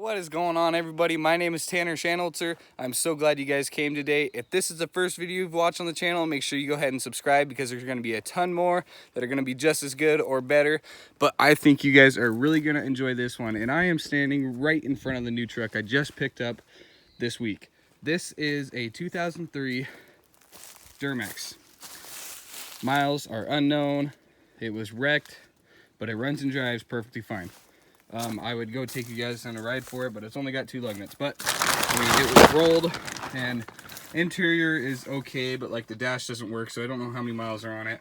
What is going on, everybody? My name is Tanner Shanholzer. I'm so glad you guys came today. If this is the first video you've watched on the channel, make sure you go ahead and subscribe because there's going to be a ton more that are going to be just as good or better. But I think you guys are really going to enjoy this one. And I am standing right in front of the new truck I just picked up this week. This is a 2003 Duramax. Miles are unknown. It was wrecked, but it runs and drives perfectly fine. I would go take you guys on a ride for it, but it's only got 2 lug nuts. But I mean, it was rolled, and interior is okay, but like the dash doesn't work, so I don't know how many miles are on it.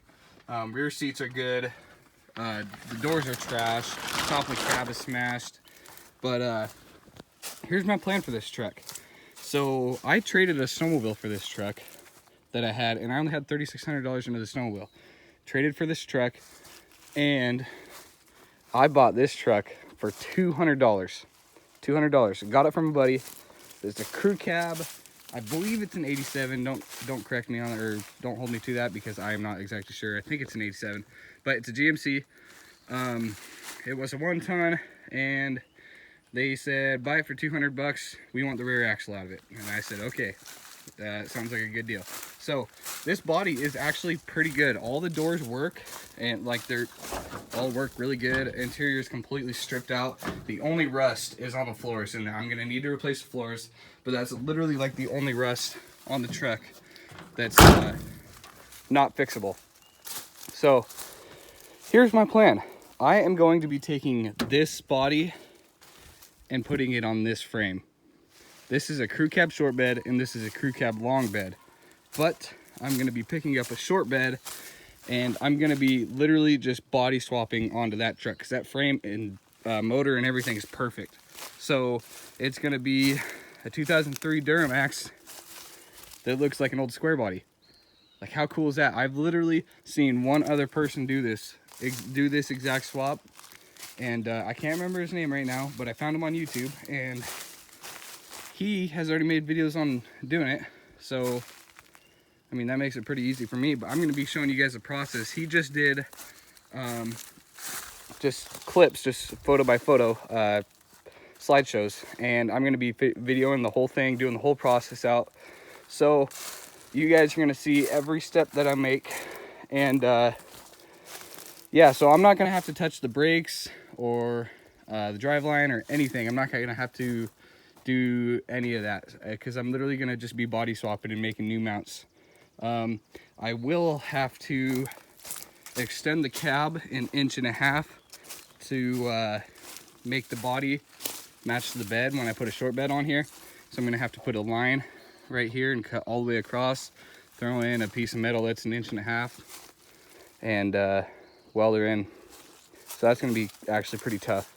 Rear seats are good. The doors are trash. Top of the cab is smashed. But here's my plan for this truck. So I traded a snowmobile for this truck that I had, and I only had $3,600 into the snowmobile. Traded for this truck, and I bought this truck for $200. $200. Got it from a buddy. It's a crew cab. I believe it's an 87. Don't correct me on it, or don't hold me to that because I am not exactly sure. I think it's an 87, but it's a GMC. It was a 1-ton, and they said buy it for $200. We want the rear axle out of it, and I said okay. Sounds like a good deal. So this body is actually pretty good. All the doors work, and like they're all work really good. Interior is completely stripped out. The only rust is on the floors, and I'm gonna need to replace the floors, but that's literally like the only rust on the truck that's not fixable. So here's my plan. I am going to be taking this body and putting it on this frame. This is a crew cab short bed, and this is a crew cab long bed. But I'm going to be picking up a short bed, and I'm going to be literally just body swapping onto that truck, because that frame and motor and everything is perfect. So it's going to be a 2003 Duramax that looks like an old square body. Like, how cool is that? I've literally seen one other person do this exact swap, and I can't remember his name right now, but I found him on YouTube, and he has already made videos on doing it. So I mean, that makes it pretty easy for me, but I'm going to be showing you guys the process. He just did just clips, just photo by photo slideshows, and I'm going to be videoing the whole thing, doing the whole process out. So you guys are going to see every step that I make. And yeah, so I'm not going to have to touch the brakes or the driveline or anything. I'm not going to have to do any of that because I'm literally going to just be body swapping and making new mounts. I will have to extend the cab 1.5 inches to make the body match the bed when I put a short bed on here. So I'm going to have to put a line right here and cut all the way across, throw in a piece of metal that's 1.5 inches, and weld her in. So that's going to be actually pretty tough,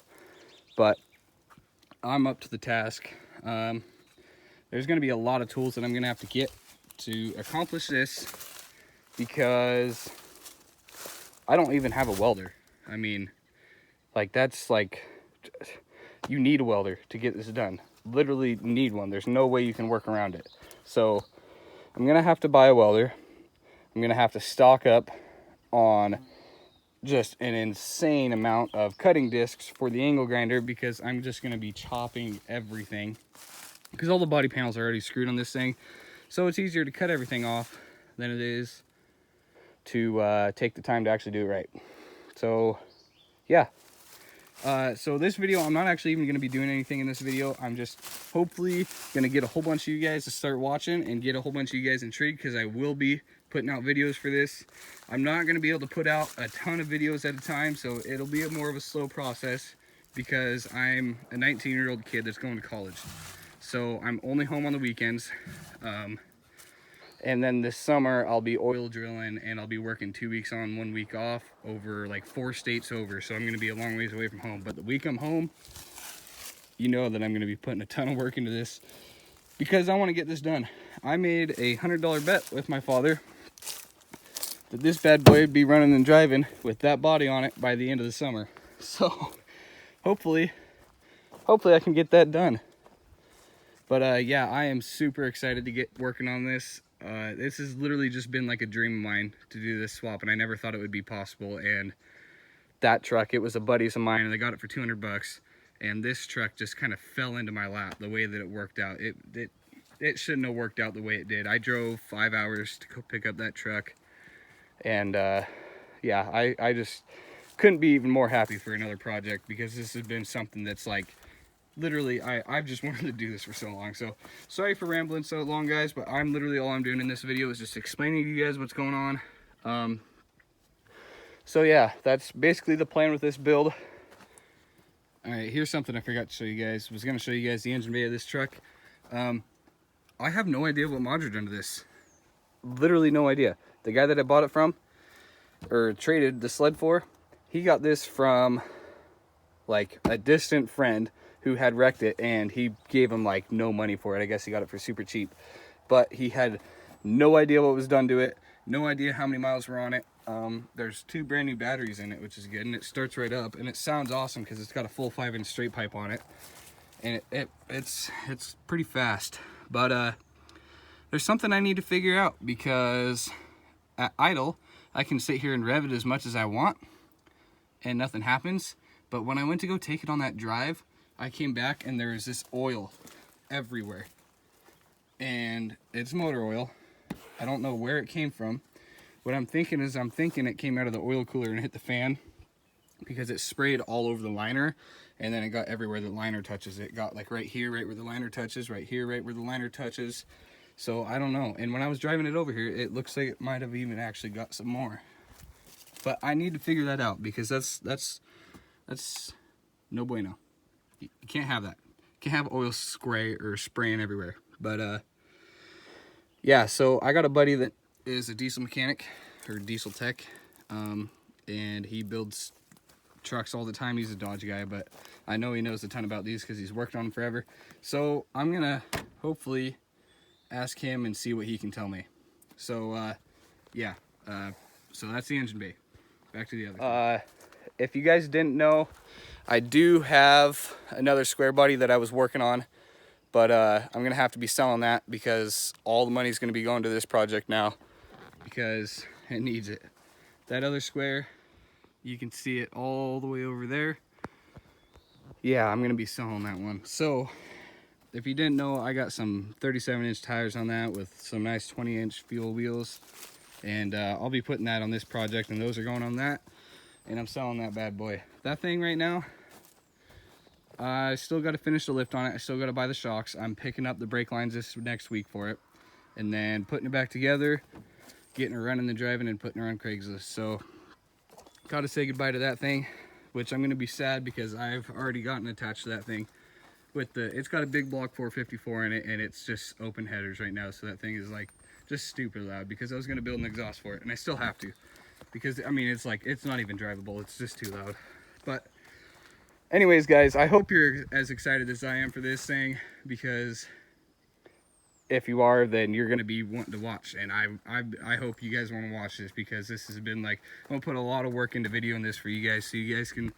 but I'm up to the task. There's going to be a lot of tools that I'm going to have to get to accomplish this, because I don't even have a welder. I mean, like, that's like, you need a welder to get this done. Literally need one. There's no way you can work around it. So I'm gonna have to buy a welder. I'm gonna have to stock up on just an insane amount of cutting discs for the angle grinder, because I'm just gonna be chopping everything, because all the body panels are already screwed on this thing. So it's easier to cut everything off than it is to take the time to actually do it right. So yeah. So this video, I'm not actually even going to be doing anything in this video. I'm just hopefully going to get a whole bunch of you guys to start watching and get a whole bunch of you guys intrigued, because I will be putting out videos for this. I'm not going to be able to put out a ton of videos at a time, so it'll be more of a slow process, because I'm a 19-year-old kid that's going to college. So I'm only home on the weekends. And then this summer I'll be oil drilling, and I'll be working 2 weeks on, 1 week off, over like 4 states over. So I'm going to be a long ways away from home. But the week I'm home, you know that I'm going to be putting a ton of work into this, because I want to get this done. I made a $100 bet with my father that this bad boy would be running and driving with that body on it by the end of the summer. So hopefully I can get that done. But yeah, I am super excited to get working on this. This has literally just been like a dream of mine to do this swap, and I never thought it would be possible. And that truck, it was a buddy's of mine, and they got it for $200, and this truck just kind of fell into my lap the way that it worked out. It shouldn't have worked out the way it did. I drove 5 hours to go pick up that truck, and yeah, I just couldn't be even more happy for another project, because this has been something that's like literally I've just wanted to do this for so long. So sorry for rambling so long, guys, but I'm literally, all I'm doing in this video is just explaining to you guys what's going on. So yeah, that's basically the plan with this build. All right, here's something I forgot to show you guys. I was going to show you guys the engine bay of this truck. I have no idea what mods are done to this. Literally no idea. The guy that I bought it from, or traded the sled for, he got this from like a distant friend who had wrecked it, and he gave him like no money for it. I guess he got it for super cheap, but he had no idea what was done to it, no idea how many miles were on it. There's 2 brand new batteries in it, which is good, and it starts right up, and it sounds awesome because it's got a full 5-inch straight pipe on it, and it's pretty fast. But there's something I need to figure out, because at idle I can sit here and rev it as much as I want and nothing happens, but when I went to go take it on that drive, I came back and there was this oil everywhere, and it's motor oil. I don't know where it came from. What I'm thinking is, it came out of the oil cooler and hit the fan, because it sprayed all over the liner, and then it got everywhere the liner touches. It got like right here, right where the liner touches, right here, right where the liner touches. So I don't know. And when I was driving it over here, it looks like it might have even actually got some more. But I need to figure that out, because that's no bueno. You can't have that. You can't have oil spray or spraying everywhere. But yeah, so I got a buddy that is a diesel mechanic, or diesel tech, and he builds trucks all the time. He's a Dodge guy, but I know he knows a ton about these because he's worked on them forever. So I'm gonna hopefully ask him and see what he can tell me. So yeah, so that's the engine bay. Back to the other if you guys didn't know, I do have another square body that I was working on, but I'm gonna have to be selling that, because all the money's gonna be going to this project now, because it needs it. That other square, you can see it all the way over there. Yeah, I'm gonna be selling that one. So if you didn't know, I got some 37-inch tires on that with some nice 20-inch fuel wheels, and I'll be putting that on this project, and those are going on that, and I'm selling that bad boy. That thing right now, I still got to finish the lift on it. I still got to buy the shocks. I'm picking up the brake lines this next week for it, and then putting it back together, getting her running and driving, and putting her on Craigslist. So got to say goodbye to that thing, which I'm going to be sad, because I've already gotten attached to that thing with the, it's got a big block 454 in it, and it's just open headers right now, so that thing is like just stupid loud, because I was going to build an exhaust for it, and I still have to, because I mean, it's like, it's not even drivable, it's just too loud. But anyways, guys, I hope you're as excited as I am for this thing, because if you are, then you're going to be wanting to watch, and I hope you guys want to watch this, because this has been like, I'm going to put a lot of work into videoing this for you guys, so you guys can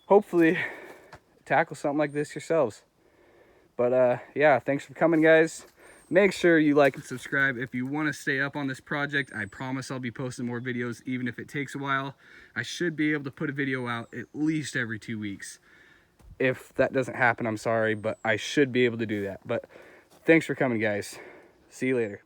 hopefully tackle something like this yourselves. But yeah, thanks for coming, guys. Make sure you like and subscribe if you want to stay up on this project. I promise I'll be posting more videos, even if it takes a while. I should be able to put a video out at least every 2 weeks. If that doesn't happen, I'm sorry, but I should be able to do that. But thanks for coming, guys. See you later.